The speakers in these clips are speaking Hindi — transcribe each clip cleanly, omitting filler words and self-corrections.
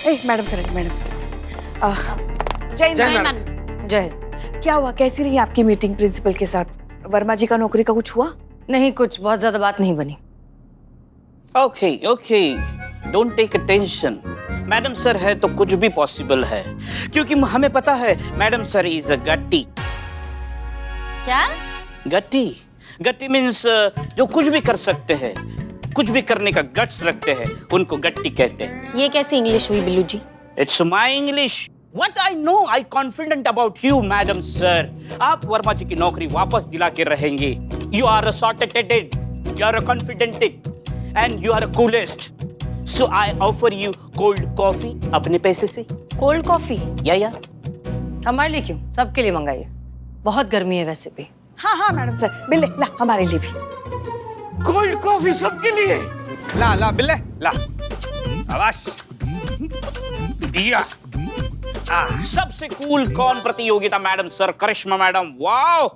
Madam sir, madam sir. जय हिंद। जय हिंद। क्या हुआ, कैसी रही आपकी मीटिंग प्रिंसिपल के साथ? वर्मा जी का नौकरी का कुछ हुआ? नहीं, कुछ बहुत ज्यादा बात नहीं बनी। Okay okay, don't take tension. Madam sir है तो कुछ भी पॉसिबल है, क्योंकि हमें पता है मैडम सर इज अ गट्टी। क्या? गट्टी, गट्टी मीन्स जो कुछ भी कर सकते हैं, कुछ भी करने का गट्स रखते हैं, उनको गट्टी कहते हैं। ये कैसी इंग्लिश हुई Billu ji? It's my English. What I know, I confident about you, madam sir. आप वर्मा जी की नौकरी वापस दिला के रहेंगे। You are a sorted, you are a confident, and you are a coolest. So I offer you cold coffee अपने पैसे से। Cold coffee? या हमारे लिए क्यों, सबके लिए मंगाइए। बहुत गर्मी है वैसे भी। हाँ हाँ मैडम सर, बिल्ले ला, हमारे लिए भी कोल्ड कॉफी सबके लिए। ला ला बिल्ले ला। आवाज या सबसे कूल कौन प्रतियोगिता मैडम सर? करिश्मा मैडम। वाओ,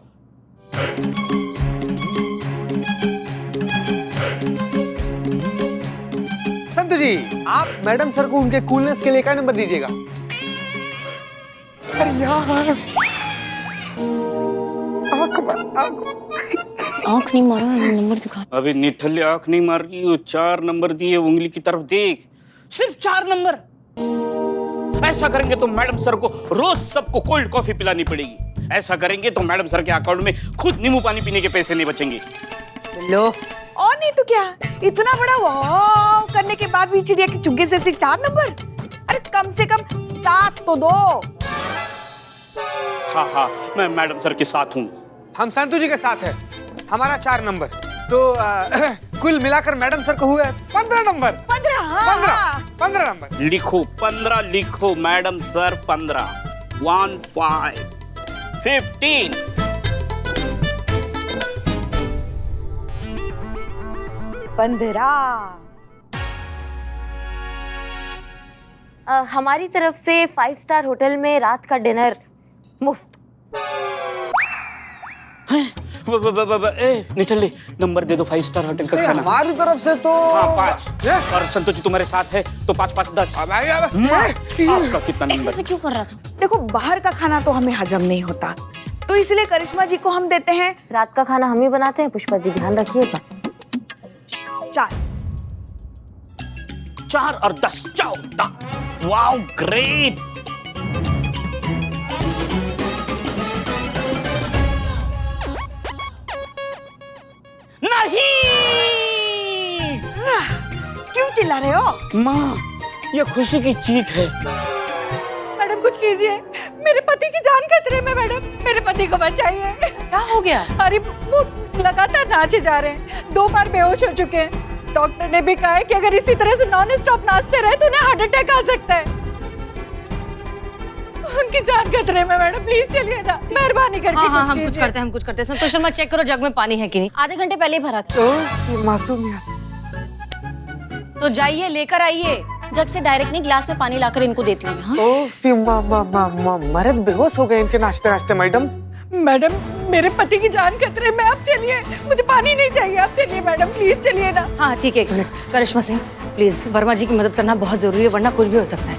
संतु जी, आप मैडम सर को उनके कूलनेस के लिए क्या नंबर दीजिएगा? अरे यार, आँख नहीं मारा, नंबर दिखा। अभी निठल्ले आंख नहीं मार रही हो, 4 नंबर दिए, उंगली की तरफ देख, सिर्फ 4 नंबर। ऐसा करेंगे तो मैडम सर को रोज सबको कोल्ड कॉफी पिलानी पड़ेगी। ऐसा करेंगे तो मैडम सर के अकाउंट में खुद नींबू पानी पीने के पैसे नहीं बचेंगे। लो, और नहीं तो क्या, इतना बड़ा वाव करने के बाद भी चिड़िया के चुग्गे से सिर्फ 4 नंबर? अरे कम से कम 7 तो दो। हाँ हाँ, मैं मैडम सर के साथ हूँ। हम संतु जी के साथ है, हमारा 4 नंबर। तो कुल मिलाकर मैडम सर को हुए 15 नंबर। 15 नंबर। लिखो 15, लिखो मैडम सर 15, 1 5 15। 15। हमारी तरफ से 5 स्टार होटल में रात का डिनर मुफ्त। निठल्ले नंबर दे दो 5 स्टार होटल का खाना। हमारी तरफ से तो हाँ 5। और संतोष जी तुम्हारे साथ है तो 5 5 10। आपका कितना नंबर? ऐसे क्यों कर रहा था? देखो, बाहर का खाना तो हमें हजम नहीं होता, तो इसलिए करिश्मा जी को हम देते हैं रात का खाना हम ही बनाते हैं, पुष्पा जी ध्यान रखिएगा। 4। 4 और 10 14। Wow great. नहीं, क्यों चिल्ला रहे हो? माँ ये खुशी की चीख है। मैडम कुछ कीजिए, मेरे पति की जान खतरे में। मैडम मेरे पति को बचाइए। क्या हो गया? अरे वो लगातार नाचे जा रहे हैं, 2 बार बेहोश हो चुके हैं। डॉक्टर ने भी कहा है कि अगर इसी तरह से नॉन स्टॉप नाचते रहे तो उन्हें हार्ट अटैक आ सकता है। उनकी जान खतरे में। मैडम प्लीज चलिए ना, मेहरबानी करके। हाँ, हम कुछ करते हैं, हम कुछ करते हैं। संतोष शर्मा, चेक करो जग में पानी है कि नहीं। आधे घंटे पहले ही भरा था। ये मासूमियत। तो जाइए लेकर आइए। जग से डायरेक्ट नहीं, ग्लास में पानी लाकर इनको देती हूँ। हाँ? मर्द बेहोश हो गए इनके नाचते नाचते। मैडम मेरे पति की जान खतरे में, आप चलिए, मुझे पानी नहीं चाहिए, आप चलिए मैडम प्लीज चलिए ना। हाँ ठीक है, 1 मिनट। करिश्मा सिंह प्लीज, वर्मा जी की मदद करना बहुत जरूरी है, वरना कुछ भी हो सकता है।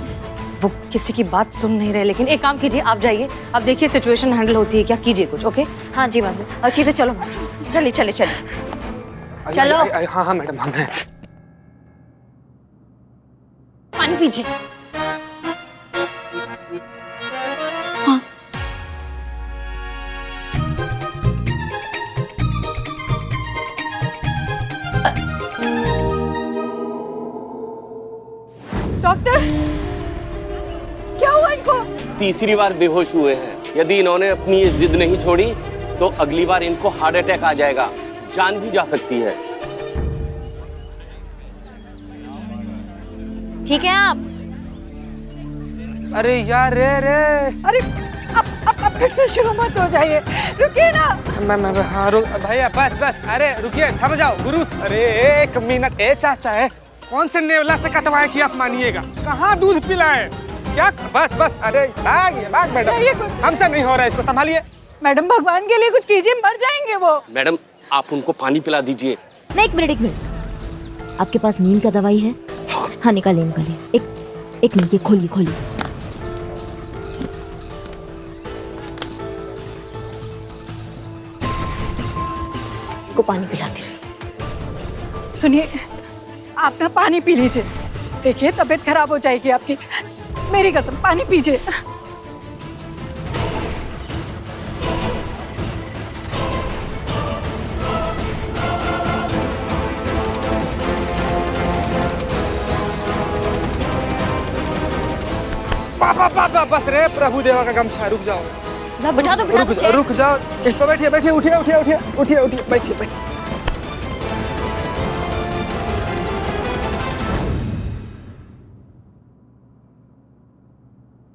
वो किसी की बात सुन नहीं रहे। लेकिन एक काम कीजिए, आप जाइए, अब देखिए सिचुएशन हैंडल होती है क्या, कीजिए कुछ। ओके? हाँ जी मैम। अच्छी तो चलो चलिए चलिए चलिए। चलो। हाँ मैडम, हम हैं। पानी पीजिए। डॉक्टर क्या हुआ इनको? तीसरी बार बेहोश हुए हैं। यदि इन्होंने अपनी ये जिद नहीं छोड़ी तो अगली बार इनको हार्ट अटैक आ जाएगा, जान भी जा सकती है। ठीक है आप? अरे यार रे। अरे अब फिर से शुरू मत हो जाइए, रुकिए ना। मैं हाँ रुक भैया, बस। अरे रुकिए, थम जाओ गुरु। अरे 1 मिनट। चाचा है, कौन से नेवला से कटवाए कि आप मानिएगा? कहाँ दूध पिलाए क्या? बस। अरे भाग मैडम, हमसे नहीं हो रहा है, इसको संभालिए। मैडम भगवान के लिए कुछ कीजिए, मर जाएंगे वो। मैडम आप उनको पानी पिला दीजिए। नहीं, 1 मिनट। आपके पास नींद का दवाई है? हाँ निकालिए। एक मिनट, ये खोलिए खोलिए। को पानी पिलाती रही। सुनिए, आप ना पानी पी लीजिए। देखिए तबीयत खराब हो जाएगी आपकी। मेरी कसम, पानी पीजिए। पापा बस रे प्रभु देवा का गमछा। रुक जाओ, बिठा दो, रुक जाओ। इस पर बैठिए, बैठिए, उठिए उठिए उठिए उठिए उठिए, बैठिए बैठिए।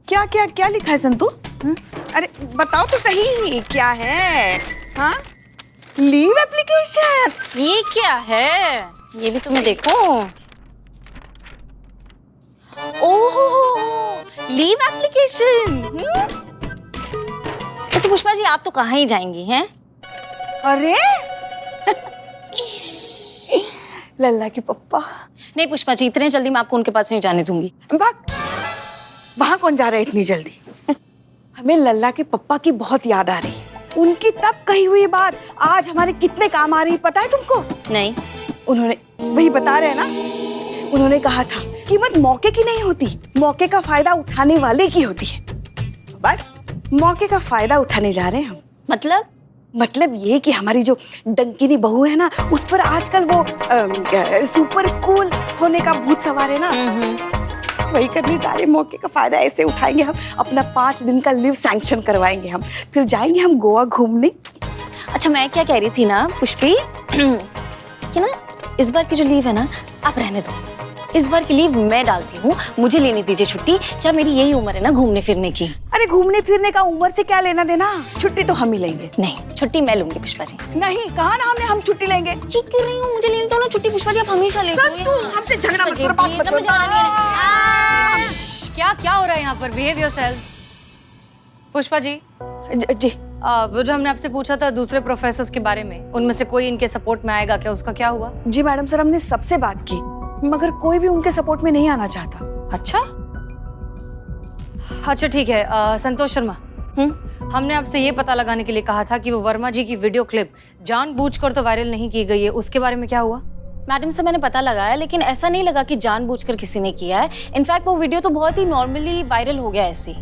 क्या क्या क्या लिखा है संतू? अरे बताओ तो सही, क्या है? हाँ, लीव एप्लीकेशन। ये क्या है? ये भी तुम्हें देखो। ओहो, लीव एप्लीकेशन। ऐसे पुष्पा जी, आप तो कहाँ ही जाएंगी हैं? अरे लल्ला की पप्पा। नहीं पुष्पा जी, इतने जल्दी मैं आपको उनके पास नहीं जाने दूंगी। भाग, वहां कौन जा रहा है इतनी जल्दी? हमें लल्ला के पप्पा की बहुत याद आ रही है। उनकी तब कही हुई बात आज हमारे कितने काम आ रही है, पता है तुमको? नहीं। उन्होंने, वही बता रहे हैं ना, उन्होंने कहा था कीमत मौके की नहीं होती, मौके का फायदा उठाने वाले की होती है। बस मौके का फायदा उठाने जा रहे हैं हम। मतलब ये कि हमारी जो डंकिनी बहू है ना, उस पर आजकल वो सुपर कूल होने का भूत सवार है ना, वही करने जा रहे। मौके का फायदा ऐसे उठाएंगे हम, अपना 5 दिन का लीव सैंक्शन करवाएंगे हम, फिर जाएंगे हम गोवा घूमने। अच्छा, मैं क्या कह रही थी ना पुष्पी कि ना इस बार की जो लीव है ना, आप रहने दो। इस बार की लीव मैं डालती हूँ, मुझे लेनी दीजिए छुट्टी। क्या मेरी यही उम्र है ना घूमने फिरने की? अरे घूमने फिरने का उम्र से क्या लेना देना, छुट्टी तो हम ही लेंगे। नहीं, छुट्टी मैं लूंगी पुष्पा जी। नहीं, कहा ना हमने हम छुट्टी लेंगे। ठीक क्यों रही हूँ, मुझे लेने दो ना छुट्टी पुष्पा जी, आप हमेशा लेते हो। तू हमसे झगड़ा मत करो, बात मत करो। क्या हो रहा है यहाँ पर? Behave yourselves. पुष्पा जी, जी वो जो हमने आपसे पूछा था दूसरे प्रोफेसर्स के बारे में, उनमें से कोई इनके सपोर्ट में आएगा क्या? उसका क्या हुआ? जी मैडम सर, हमने सबसे बात की, मगर कोई भी उनके सपोर्ट में नहीं आना चाहता। अच्छा ठीक है। संतोष शर्मा, हमने आपसे ये पता लगाने के लिए कहा था कि वो वर्मा जी की वीडियो क्लिप जानबूझकर तो वायरल नहीं की गई है, उसके बारे में क्या हुआ? मैडम से मैंने पता लगाया, लेकिन ऐसा नहीं लगा कि जानबूझकर किसी ने किया है। इनफैक्ट वो वीडियो तो बहुत ही नॉर्मली वायरल हो गया ऐसे।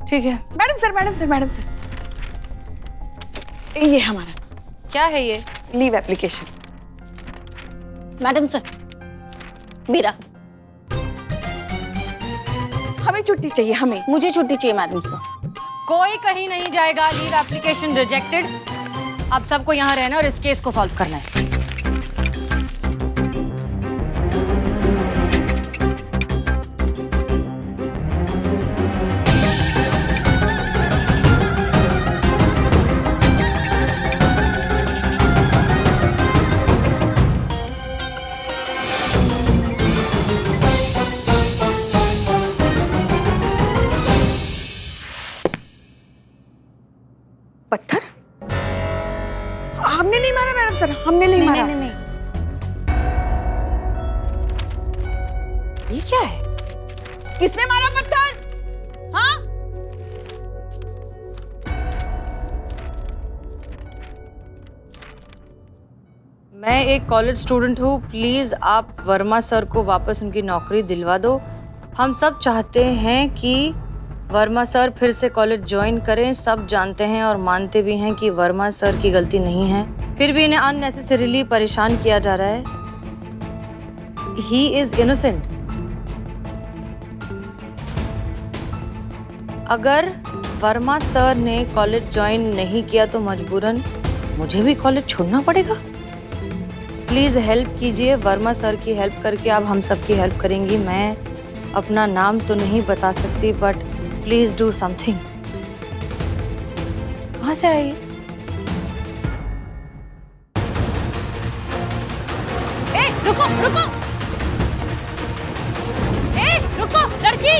ठीक है। मैडम सर, ये हमारा क्या है ये? Leave application. मैडम सर, मेरा, हमें छुट्टी चाहिए, हमें। मुझे छुट्टी चाहिए मैडम सर। कोई कहीं नहीं जाएगा, लीव एप्लीकेशन रिजेक्टेड। अब सबको यहाँ रहना और इस केस को सॉल्व करना है। पत्थर? हमने नहीं मारा मैडम सर, हमने नहीं मारा। नहीं। ये क्या है? किसने मारा पत्थर? हाँ? मैं एक कॉलेज स्टूडेंट हूँ, प्लीज आप वर्मा सर को वापस उनकी नौकरी दिलवा दो। हम सब चाहते हैं कि वर्मा सर फिर से कॉलेज ज्वाइन करें। सब जानते हैं और मानते भी हैं कि वर्मा सर की गलती नहीं है, फिर भी इन्हें अननेसेसरीली परेशान किया जा रहा है। He is innocent. अगर वर्मा सर ने कॉलेज ज्वाइन नहीं किया तो मजबूरन मुझे भी कॉलेज छोड़ना पड़ेगा। प्लीज हेल्प कीजिए, वर्मा सर की हेल्प करके आप हम सब की हेल्प करेंगी। मैं अपना नाम तो नहीं बता सकती, बट प्लीज डू समथिंग। कहाँ से आई? रुको रुको, रुको, लड़की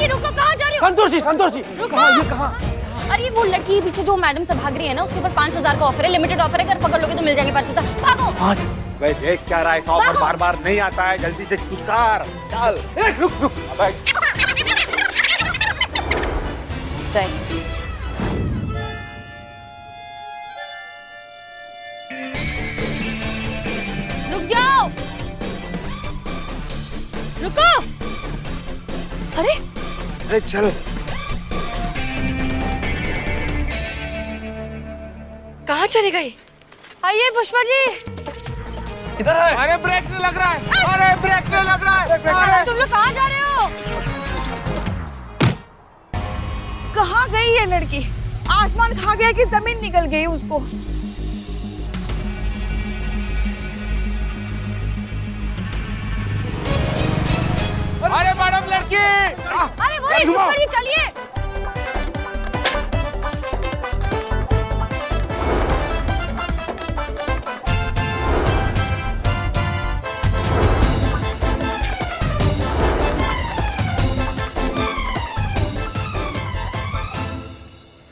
रुको, कहाँ जा रही हो? संतोष जी, कहाँ? अरे वो लड़की पीछे जो मैडम से भाग रही है ना, उसके ऊपर 5,000 का ऑफर है, लिमिटेड ऑफर है। अगर पकड़ लोगे तो मिल जाएंगे 5,000। भागो। अबे देख क्या रहा है, इस ऑफर बार बार नहीं आता है, जल्दी से कुछ कर चल। रुक रुक। अबे रुक जाओ, रुको। अरे अरे चल। कहाँ चली गई? आइए पुष्पा जी। इधर है। अरे ब्रेक नहीं लग रहा है, अरे ब्रेक नहीं लग रहा है। अरे तुम लोग कहाँ जा रहे हो? कहाँ गई ये लड़की? आसमान खा गया कि जमीन निकल गई उसको? अरे मैडम लड़की। अरे वो रही पुष्पा जी, चलिए।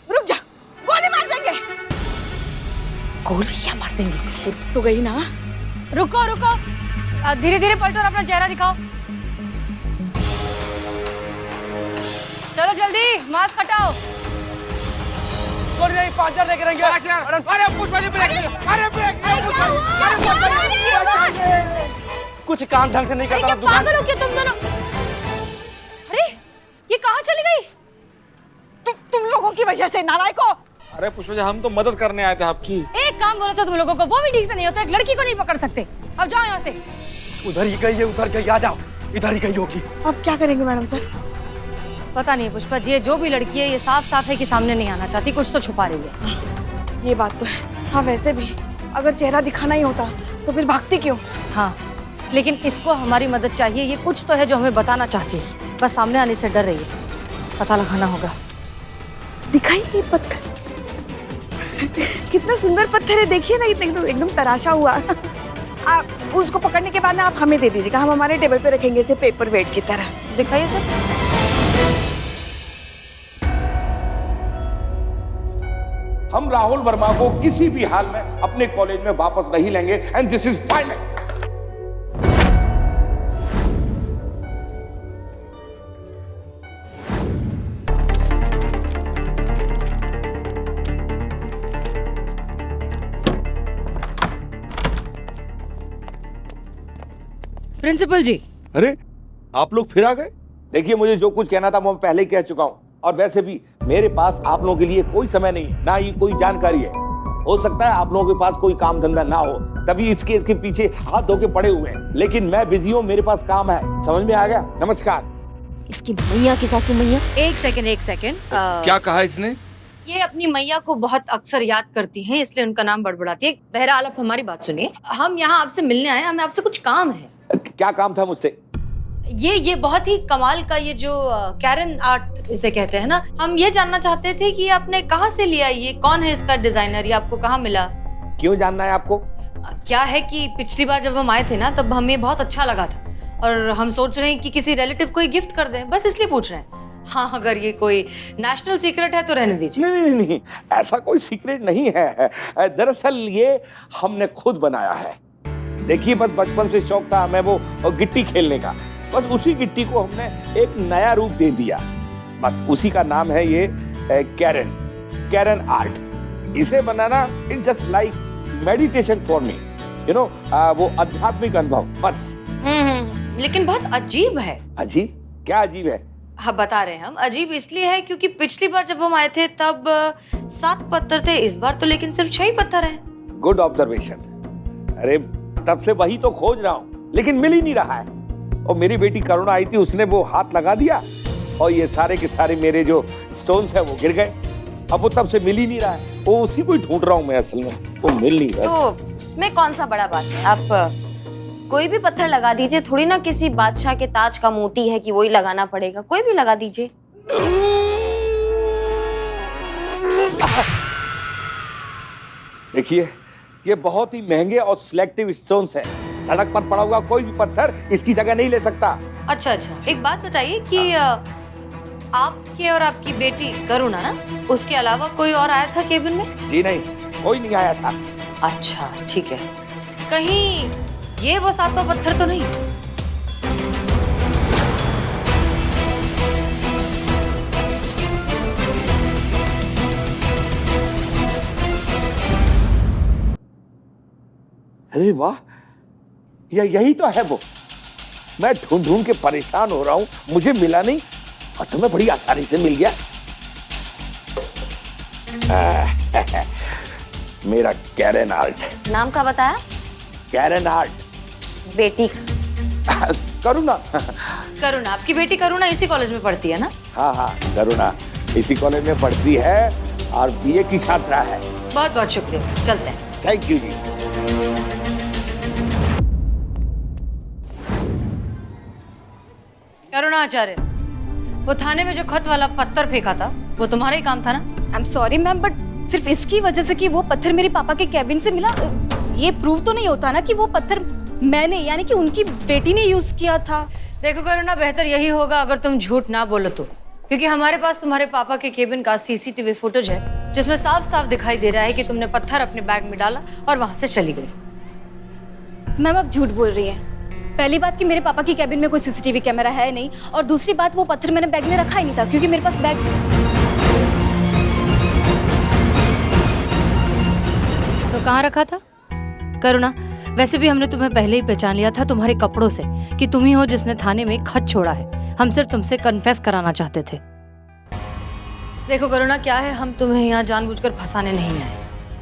रुक जा, गोली मार देंगे। गोली क्या मार देंगे? तो गई ना। रुको रुको, धीरे धीरे पलटो और अपना चेहरा दिखाओ। चलो जल्दी, मास्क हटाओ। कोई नहीं, 5000 लेके रहेंगे। अरे पुष्पा जी ब्रेक, अरे ब्रेक। कुछ काम ढंग से नहीं करता क्या दुकान। पागल हो क्या तुम दोनों? अरे ये कहाँ चली गई? तुम लोगों की वजह से, नालायकों। अरे पुष्पा जी हम तो मदद करने आए थे आपकी। एक काम बोला था तुम लोगों को, वो भी ठीक से नहीं होता। एक लड़की को नहीं पकड़ सकते। अब जाओ यहाँ से। उधर ही गई है, उधर गई, आ जाओ। इधर ही गई होगी। अब क्या करेंगे मैडम सर? पता नहीं पुष्पा जी, ये जो भी लड़की है ये साफ साफ है कि सामने नहीं आना चाहती, कुछ तो छुपा रही है। ये बात तो है। हाँ वैसे भी अगर चेहरा दिखाना ही होता तो फिर भागती क्यों? हाँ, लेकिन इसको हमारी मदद चाहिए। ये कुछ तो है जो हमें बताना चाहती है, बस सामने आने से डर रही है। पता लगाना होगा। दिखाई ये पत्थर कितना सुंदर पत्थर है, देखिए ना, इतना एकदम तराशा हुआ। आप उसको पकड़ने के बाद ना आप हमें दे दीजिएगा, हम हमारे टेबल पे रखेंगे इसे पेपर वेट की तरह। दिखाइए सर। हम राहुल वर्मा को किसी भी हाल में अपने कॉलेज में वापस नहीं लेंगे and this is final. Principal जी। अरे आप लोग फिर आ गए। देखिए मुझे जो कुछ कहना था वो मैं पहले ही कह चुका हूं, और वैसे भी मेरे पास आप लोगों के लिए कोई समय नहीं, ना ही कोई जानकारी है। हो सकता है आप लोगों के पास कोई काम धंधा ना हो, तभी इस केस के पीछे हाथ धो के पड़े हुए हैं, लेकिन मैं बिजी हूँ, मेरे पास काम है। समझ में आ गया? नमस्कार। इसकी मैया की सासू मैया। एक सेकंड। क्या कहा इसने? ये अपनी मैया को बहुत अक्सर याद करती हैं, इसलिए उनका नाम बड़बड़ाती है। बहरहाल आप हमारी बात सुनिए, हम यहाँ आपसे मिलने आए, हमें आपसे कुछ काम है। क्या काम था मुझसे? ये बहुत ही कमाल का, ये जो कैरन आर्ट इसे कहते हैं ना, हम ये जानना चाहते थे कि आपने कहाँ से लिया, ये कौन है इसका डिजाइनर, ये आपको कहाँ मिला? क्यों जानना है आपको? क्या है कि पिछली बार जब हम आए थे ना, तब हमें बहुत अच्छा लगा था और हम सोच रहे हैं कि किसी रिलेटिव को ही गिफ्ट कर दें, बस इसलिए पूछ रहे हैं। हाँ, अगर ये कोई नेशनल सीक्रेट है तो रहने दीजिए। नहीं, ऐसा कोई सीक्रेट नहीं है। दरअसल ये हमने खुद बनाया है। देखिए बस बचपन से शौक था हमें वो गिट्टी खेलने का, बस उसी गिट्टी को हमने एक नया रूप दे दिया। बस उसी का नाम है ये कैरन आर्ट। इसे बनाना it's just like meditation for me, you know, वो आध्यात्मिक अनुभव बस। लेकिन बहुत अजीब है। अजीब? क्या अजीब है? हाँ बता रहे हैं हम। अजीब इसलिए है क्योंकि पिछली बार जब हम आए थे तब 7 पत्थर थे, इस बार तो लेकिन सिर्फ 6 ही पत्थर हैं। Good observation. अरे तब से वही तो खोज रहा हूँ, लेकिन मिल ही नहीं रहा है। और मेरी बेटी करुणा आई थी, उसने वो हाथ लगा दिया और ये सारे के सारे मेरे जो स्टोन्स है वो गिर गए। अब वो तब से मिल ही नहीं रहा है, वो उसी को ही ढूंढ रहा हूँ मैं, असल में वो मिल नहीं रहा। तो उसमें कौन सा बड़ा बात है, आप कोई भी पत्थर लगा दीजिए, थोड़ी ना किसी बादशाह के ताज का मोती है कि वही लगाना पड़ेगा, कोई भी लगा दीजिए। देखिए ये बहुत ही महंगे और सिलेक्टिव स्टोन्स हैं। सड़क पर पड़ा हुआ कोई भी पत्थर इसकी जगह नहीं ले सकता। अच्छा, एक बात बताइए कि आपके और आपकी बेटी करुणा ना, उसके अलावा कोई और आया था केबिन में? जी नहीं, कोई नहीं आया था। अच्छा ठीक है। कहीं ये वो सातों पत्थर तो नहीं? अरे वाह, यही तो है वो। मैं ढूंढ ढूंढ के परेशान हो रहा हूं, मुझे मिला नहीं और तुम्हें बड़ी आसानी से मिल गया। मेरा कैरन आर्ट। नाम का बताया? कैरन आर्ट। बेटी करुणा। करुणा, आपकी बेटी करुणा इसी कॉलेज में पढ़ती है ना? हाँ हाँ, करुणा इसी कॉलेज में पढ़ती है और बीए की छात्रा है। बहुत बहुत शुक्रिया, चलते हैं। थैंक यू जी। करुणा आचार्य, वो थाने में जो खत वाला पत्थर फेंका था वो तुम्हारा ही काम था ना? I am sorry ma'am, but सिर्फ इसकी वजह से कि वो पत्थर मेरे पापा के कैबिन से मिला, ये प्रूव तो नहीं होता ना कि वो पत्थर मैंने यानी कि उनकी बेटी ने यूज किया था। देखो करुणा, बेहतर यही होगा अगर तुम झूठ ना बोलो तो, क्योंकि हमारे पास तुम्हारे पापा के केबिन का सीसीटीवी फुटेज है जिसमें साफ साफ दिखाई दे रहा है कि तुमने पत्थर अपने बैग में डाला और वहां से चली गई। मैम आप झूठ बोल रही हैं। पहली बात कि मेरे पापा की कैबिन में कोई सीसीटीवी कैमरा है नहीं, और दूसरी बात वो पत्थर मैंने बैग में रखा ही नहीं था क्योंकि मेरे पास बैग। तो कहाँ रखा था? करुणा, वैसे भी हमने तुम्हें पहले ही पहचान लिया था तुम्हारे कपड़ों से कि तुम ही हो जिसने थाने में खत छोड़ा है। हम सिर्फ तुमसे कन्फेस कराना चाहते थे। देखो करुणा, क्या है, हम तुम्हें यहाँ जानबूझकर फंसाने नहीं आए।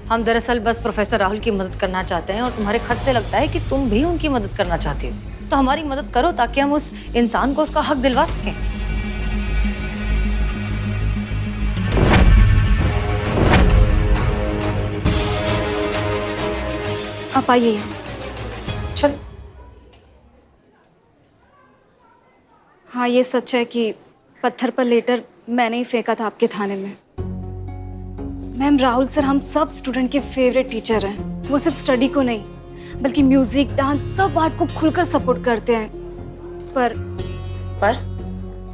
हम दरअसल बस प्रोफेसर राहुल की मदद करना चाहते हैं और तुम्हारे खत से लगता है कि तुम भी उनकी मदद करना चाहती हो। तो हमारी मदद करो ताकि हम उस इंसान को उसका हक दिलवा सकें। आप आइए। चल। हाँ ये सच है कि पत्थर पर लेटर मैंने ही फेंका था आपके थाने में। मैम राहुल सर हम सब स्टूडेंट के फेवरेट टीचर हैं। वो सिर्फ स्टडी को नहीं बल्कि म्यूजिक, डांस, सब आर्ट को खुलकर सपोर्ट करते हैं। पर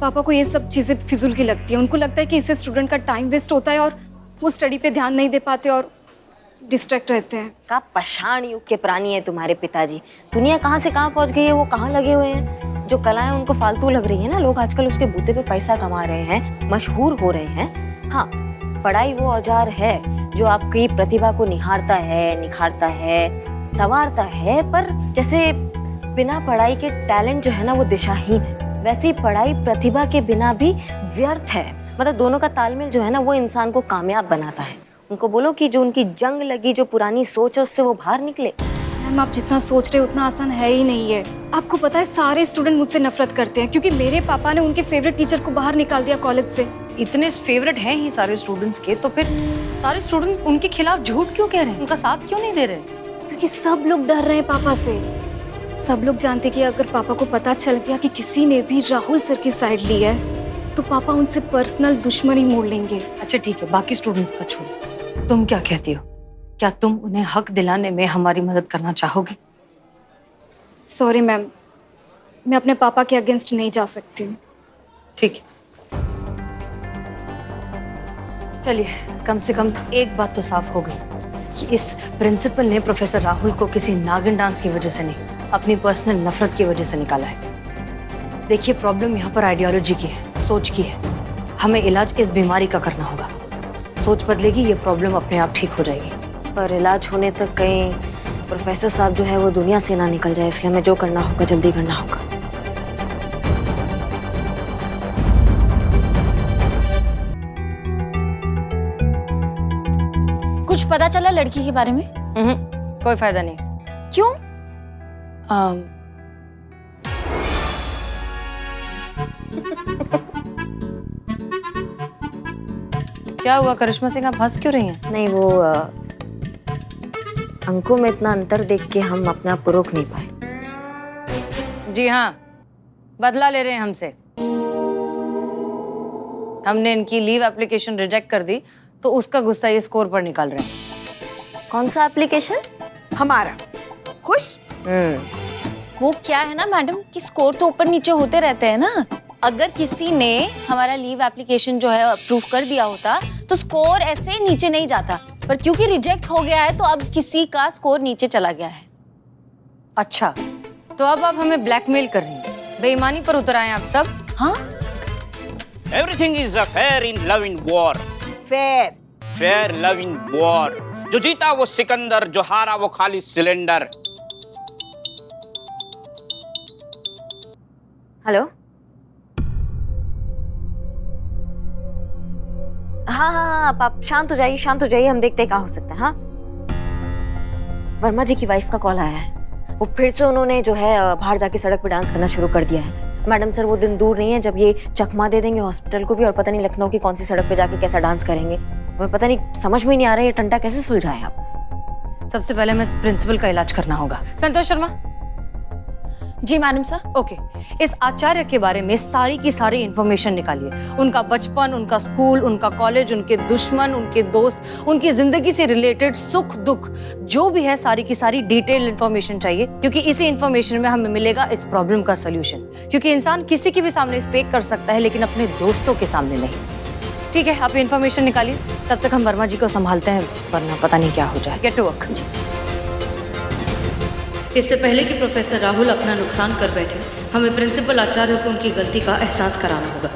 पापा को ये सब चीजें फिजूल की लगती है। उनको लगता है कि इससे स्टूडेंट का टाइम वेस्ट होता है और वो स्टडी पे ध्यान नहीं दे पाते और डिस्ट्रैक्ट रहते हैं। का पाषाण युग के प्राणी है तुम्हारे पिताजी। दुनिया कहाँ से कहाँ पहुँच गई है, वो कहाँ लगे हुए हैं। जो कलाएं उनको फालतू लग रही है ना, लोग आजकल उसके बूते पे पैसा कमा रहे हैं, मशहूर हो रहे हैं। हाँ, पढ़ाई वो औजार है जो आपकी प्रतिभा को निखारता है, संवारता है, पर जैसे बिना पढ़ाई के टैलेंट जो है ना वो दिशाहीन है, वैसे ही पढ़ाई प्रतिभा के बिना भी व्यर्थ है। मतलब दोनों का तालमेल जो है ना वो इंसान को कामयाब बनाता है। उनको बोलो कि जो उनकी जंग लगी, जो पुरानी सोच है उससे वो बाहर निकले। मैम आप जितना सोच रहे हो उतना आसान है ही नहीं है। आपको पता है सारे स्टूडेंट मुझसे नफरत करते हैं क्योंकि मेरे पापा ने उनके फेवरेट टीचर को बाहर निकाल दिया कॉलेज से। इतने फेवरेट हैं ही सारे स्टूडेंट्स के, तो फिर सारे स्टूडेंट्स उनके खिलाफ झूठ क्यों कह रहे हैं, उनका साथ क्यों नहीं दे रहे? क्योंकि सब लोग डर रहे हैं पापा से। सब लोग जानते कि अगर पापा को पता चल गया कि किसी ने भी राहुल सर की साइड ली है तो पापा उनसे पर्सनल दुश्मनी मोड़ लेंगे। अच्छा ठीक है, बाकी स्टूडेंट्स का छोड़ो, तुम क्या कहती हो? क्या तुम उन्हें हक दिलाने में हमारी मदद करना चाहोगी? सॉरी मैम, मैं अपने पापा के अगेंस्ट नहीं जा सकती हूँ। ठीक है, चलिए कम से कम एक बात तो साफ हो गई कि इस प्रिंसिपल ने प्रोफेसर राहुल को किसी नागिन डांस की वजह से नहीं, अपनी पर्सनल नफरत की वजह से निकाला है। देखिए प्रॉब्लम यहाँ पर आइडियोलॉजी की है, सोच की है। हमें इलाज इस बीमारी का करना होगा। सोच बदलेगी, ये प्रॉब्लम अपने आप ठीक हो जाएगी। पर इलाज होने तक कहीं प्रोफेसर साहब जो है वो दुनिया से ना निकल जाए, इसलिए हमें जो करना होगा जल्दी करना होगा। कुछ पता चला लड़की के बारे में? कोई फायदा नहीं। क्यों? क्या हुआ करिश्मा सिंह, आप हंस क्यों रही हैं? नहीं वो अंकों में इतना अंतर देख के हम अपने आप को रोक नहीं पाए। जी हाँ, बदला ले रहे हैं हमसे। हमने इनकी लीव एप्लीकेशन रिजेक्ट कर दी तो उसका गुस्सा ये स्कोर पर निकाल रहे हैं। कौन सा एप्लीकेशन? हमारा। खुश? वो क्या है ना मैडम कि स्कोर तो ऊपर नीचे होते रहते हैं ना। अगर किसी ने हमारा लीव एप्लीकेशन जो है अप्रूव कर दिया होता तो स्कोर ऐसे नीचे नहीं जाता, पर क्योंकि रिजेक्ट हो गया है तो अब किसी का स्कोर नीचे चला गया है। अच्छा, तो अब आप हमें ब्लैकमेल कर रही हैं, बेईमानी पर उतर आए आप सब। हाँ, everything is a fair in love in war. Fair. Fair love in war. जो जीता वो सिकंदर, जो हारा वो खाली सिलेंडर। हेलो। हाँ हाँ हाँ, आप शांत हो जाइए, शांत हो जाइए, हम देखते हैं क्या हो सकता है। हाँ, वर्मा जी की वाइफ का कॉल आया है। वो फिर से उन्होंने जो है बाहर जाके सड़क पे डांस करना शुरू कर दिया है। मैडम सर, वो दिन दूर नहीं है जब ये चकमा दे देंगे हॉस्पिटल को भी, और पता नहीं लखनऊ की कौन सी सड़क पे जाके कैसा डांस करेंगे। हमें पता नहीं, समझ में नहीं आ रहा है ये टंटा कैसे सुलझाए आप। सबसे पहले हमें इस प्रिंसिपल का इलाज करना होगा। संतोष शर्मा। जी मैडम सर। ओके, इस आचार्य के बारे में सारी की सारी इंफॉर्मेशन निकालिए। उनका बचपन, उनका स्कूल, उनका कॉलेज, उनके दुश्मन, उनके दोस्त, उनकी जिंदगी से रिलेटेड सुख दुख जो भी है, सारी की सारी डिटेल इंफॉर्मेशन चाहिए, क्योंकि इसी इंफॉर्मेशन में हमें मिलेगा इस प्रॉब्लम का सोल्यूशन। क्योंकि इंसान किसी के भी सामने फेक कर सकता है, लेकिन अपने दोस्तों के सामने नहीं। ठीक है, आप इंफॉर्मेशन निकालिए, तब तक हम वर्मा जी को संभालते हैं, वरना पता नहीं क्या हो जाए। Get to work. इससे पहले कि प्रोफेसर राहुल अपना नुकसान कर बैठे, हमें प्रिंसिपल आचार्य को उनकी गलती का एहसास कराना होगा।